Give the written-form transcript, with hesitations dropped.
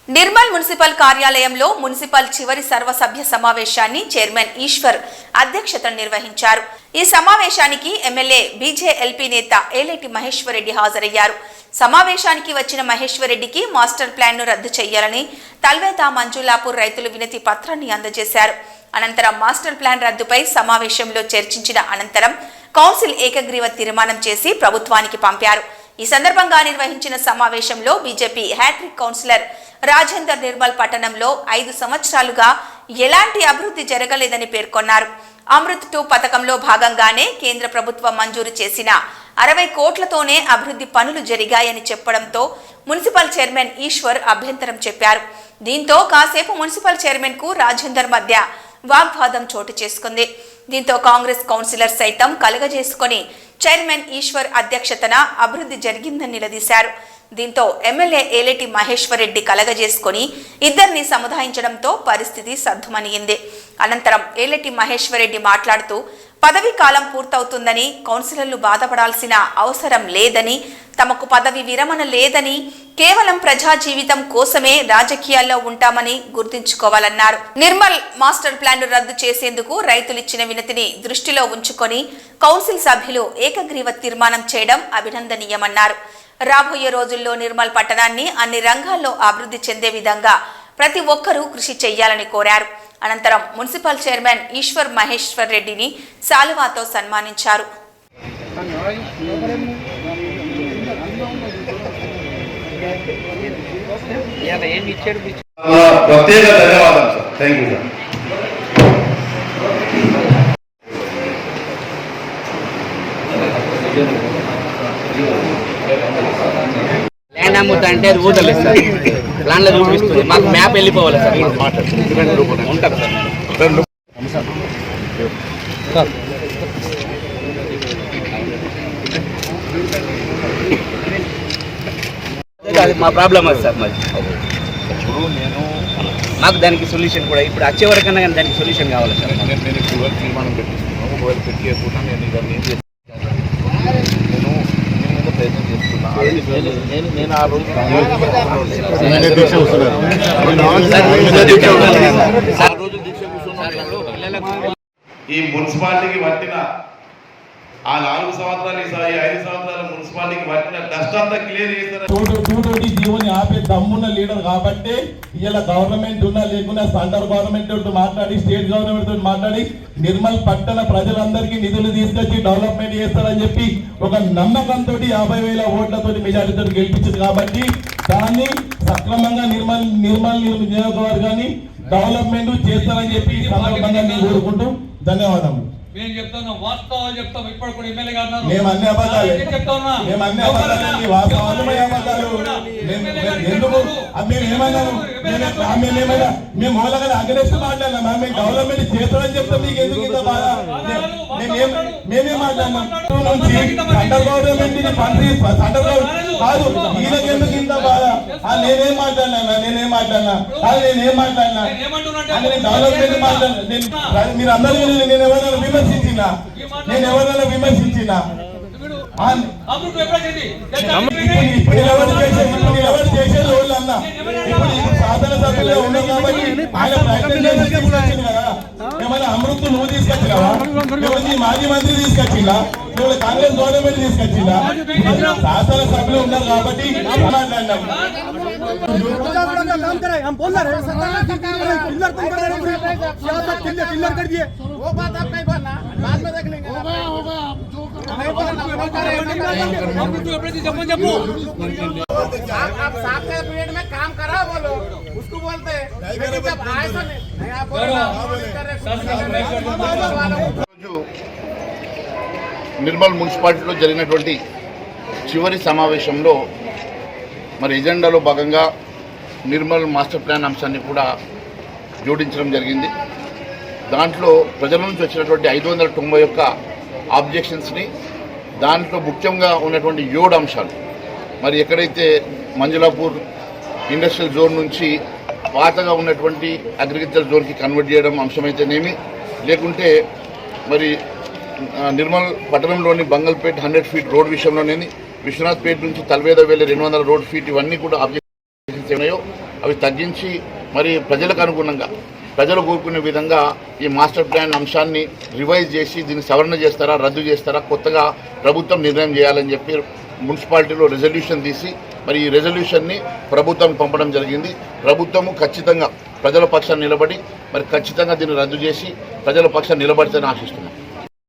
Nirmal municipal కార్యాలయంలో municipal చివరి సర్వసభ్య సమావేశాన్ని చైర్మన్ ఈశ్వర్ అధ్యక్షతన నిర్వహించారు. ఈ సమావేశానికి ఎమ్మెల్యే బీజేఎల్పీ నేత ఏలేటి మహేశ్వర్ రెడ్డి హాజరయ్యారు. సమావేశానికి వచ్చిన మహేశ్వర్ రెడ్డికి మాస్టర్ ప్లాన్ ను రద్దు చేయాలని తల్వేత మంజులాపూర్ రైతులు వినతి పత్రాన్ని అందజేశారు. అనంతరం మాస్టర్ ప్లాన్ రద్దుపై సమావేశంలో చర్చించిన అనంతరం కౌన్సిల్ ఏకగ్రీవ తీర్మానం చేసి ప్రభుత్వానికి పంపారు. ఈ సందర్భంగా నిర్వహించిన సమావేశంలో BJP hat trick councillor Rajender Nirmal పట్టణంలో 5 సంవత్సరాలుగా ఎలాంటి అభివృద్ధి జరగలేదని పేర్కొన్నారు. అమృత్ 2 పథకంలో భాగంగానే కేంద్ర ప్రభుత్వం మంజూరు చేసిన 60 కోట్లతోనే అభివృద్ధి పనులు జరిగాయని చెప్పడంతో మున్సిపల్ చైర్మన్ ఈశ్వర్ అభ్యంతరం చెప్పారు. దీంతో కాసేపు మున్సిపల్ చైర్మన్ కు రాజేందర్ మధ్య వాగ్వాదం చోటు చేసుకుంది. దీంతో కాంగ్రెస్ కౌన్సిలర్ సైతం కలగజేసుకుని చైర్మన్ ఈశ్వర్ అధ్యక్షతన అభివృద్ధి జరిగిందని నిలదీశారు. దీంతో ఎమ్మెల్యే ఏలేటి మహేశ్వర్ రెడ్డి కలగజేసుకుని ఇద్దరిని సముదాయించడంతో పరిస్థితి సద్దుమణిగింది. అనంతరం ఏలేటి మహేశ్వర్ రెడ్డి మాట్లాడుతూ పదవీ కాలం పూర్తవుతుందని, కౌన్సిలర్లు బాధపడాల్సిన అవసరం లేదని, తమకు పదవి విరమణ లేదని, కేవలం ప్రజా జీవితం కోసమే రాజకీయాల్లో ఉంటామని గుర్తుంచుకోవాలన్నారు. నిర్మల్ మాస్టర్ ప్లాన్ రద్దు చేసేందుకు రైతులిచ్చిన వినతిని దృష్టిలో ఉంచుకొని కౌన్సిల్ సభ్యులు ఏకగ్రీవ తీర్మానం చేయడం అభినందనీయమన్నారు. రాబోయే రోజుల్లో నిర్మల్ పట్టణాన్ని అన్ని రంగాల్లో అభివృద్ధి చెందే విధంగా ప్రతి ఒక్కరూ కృషి చేయాలని కోరారు. అనంతరం మున్సిపల్ చైర్మన్ ఈశ్వర్ మహేశ్వర్ రెడ్డిని శాలువాతో సన్మానించారు. ప్రత్యేక ధన్యవాదాలు sir. Thank you sir. Land అమ్ముతా అంటే అది ఊదలేదు సార్. ప్లాన్లో చూపిస్తుంది, మాకు మ్యాప్ వెళ్ళిపోవాలి సార్. ఉంటారు సార్. అది మా ప్రాబ్లం అది సార్. మరి మాకు దానికి సొల్యూషన్ కూడా ఇప్పుడు వచ్చే వరకన్నా కానీ దానికి సొల్యూషన్ కావాలి సార్. నేను తీర్మానం పెట్టిస్తున్నాను. ఒకవేళ పెట్టేసుకున్నా నేను ఇవన్నీ ప్రయత్నం చేస్తున్నాను. నేను ఆ రోజు దీక్ష కూర్చున్నాను. ఈ మున్సిపాలిటీకి పట్టిన ఆ 4 సంవత్సరాలు, ఈ 5 సంవత్సరాల మున్సిపాలిటీకి పట్టిన డస్ట్ అంతా క్లియర్ చేస్తారు. జీవోని ఆపే దమ్మున్న లీడర్ కాబట్టి ఇలా గవర్నమెంట్ ఉన్నా లేకున్నా సెంట్రల్ గవర్నమెంట్ తోటి మాట్లాడి, స్టేట్ గవర్నమెంట్ తోటి మాట్లాడి నిర్మల్ పట్టణ ప్రజలందరికీ నిధులు తీసుకొచ్చి డెవలప్మెంట్ చేస్తారని చెప్పి ఒక నమ్మకంతో 50,000 ఓట్లతో మెజారిటీతో గెలిపించింది. కాబట్టి దాన్ని సక్రమంగా నిర్మల్ నియోజకవర్గాన్ని డెవలప్మెంట్ చేస్తారని చెప్పి ఈ సందర్భంగా నేను కోరుకుంటూ ధన్యవాదాలు. మేము చెప్తాను, వాస్తవాలు చెప్తాం. ఇప్పుడు కూడా ఎమ్మెల్యే గారు మేము అన్ని అబద్ధాలు మేము మూలగా అగ్రెస్ట్ మాట్లాడినా మేము డెవలప్మెంట్ చేస్తామని చెప్తాం. మీకు ఎందుకు ఇంత బాధ? మేమే మాట్లాడినాం. సెంట్రల్ గవర్నమెంట్ సెంట్రల్ గవర్నమెంట్ కాదు, ఈయనకి ఎందుకు ఇంత బాధ? నేనేం మాట్లాడినా నేనేం మాట్లాడినా డెవలప్మెంట్ మాట్లాడినా. మీరు అందరూ నేను ఎవరైనా విమర్శించినా ఇప్పుడు ఎవరు చేసేది వాళ్ళు అన్నా. ఇప్పుడు సాధన సభ్యులుగా ఉన్నాం కాబట్టి ఆయన ప్రయత్నం చేసి తీసుకొచ్చింది కదా. ఏమైనా అమృత్ నువ్వు తీసుకొచ్చినావా? మాజీ మంత్రి తీసుకొచ్చిందా? కాంగ్రెస్ గవర్నమెంట్ తీసుకొచ్చిందా? శాసన సభ్యులు ఉన్నారు కాబట్టి మాట్లాడినాం. आप साथ के पीरियड में काम करा बोलो, उसको बोलते నిర్మల్ మున్సిపాలిటీలో జరిగినటువంటి చివరి సమావేశంలో మరి ఎజెండాలో భాగంగా నిర్మల్ మాస్టర్ ప్లాన్ అంశాన్ని కూడా జోడించడం జరిగింది. దాంట్లో ప్రజల నుంచి వచ్చినటువంటి 591 ఆబ్జెక్షన్స్ని, దాంట్లో ముఖ్యంగా ఉన్నటువంటి 7 అంశాలు, మరి ఎక్కడైతే మంజులాపూర్ ఇండస్ట్రియల్ జోన్ నుంచి పాతగా ఉన్నటువంటి అగ్రికల్చర్ జోన్కి కన్వర్ట్ చేయడం అంశమైతేనేమి, లేకుంటే మరి నిర్మల్ పట్టణంలోని బంగల్పేట్ 100 ఫీట్ రోడ్ విషయంలోనేది, విశ్వనాథ్పేట నుంచి తల్వేద వెళ్ళే 200 రోడ్ ఫీట్, ఇవన్నీ కూడా ఆబ్జెక్షన్స్ ఉన్నాయో అవి తగ్గించి మరి ప్రజలకు అనుగుణంగా ప్రజలు కోరుకునే విధంగా ఈ మాస్టర్ ప్లాన్ అంశాన్ని రివైజ్ చేసి దీన్ని సవరణ చేస్తారా, రద్దు చేస్తారా, కొత్తగా ప్రభుత్వం నిర్ణయం చేయాలని చెప్పి మున్సిపాలిటీలో రెజల్యూషన్ తీసి మరి ఈ రెజల్యూషన్ని ప్రభుత్వం పంపడం జరిగింది. ప్రభుత్వము ఖచ్చితంగా ప్రజల పక్షాన్ని నిలబడి మరి ఖచ్చితంగా దీన్ని రద్దు చేసి ప్రజల పక్షాన్ని నిలబడితేనే ఆశిస్తున్నాం.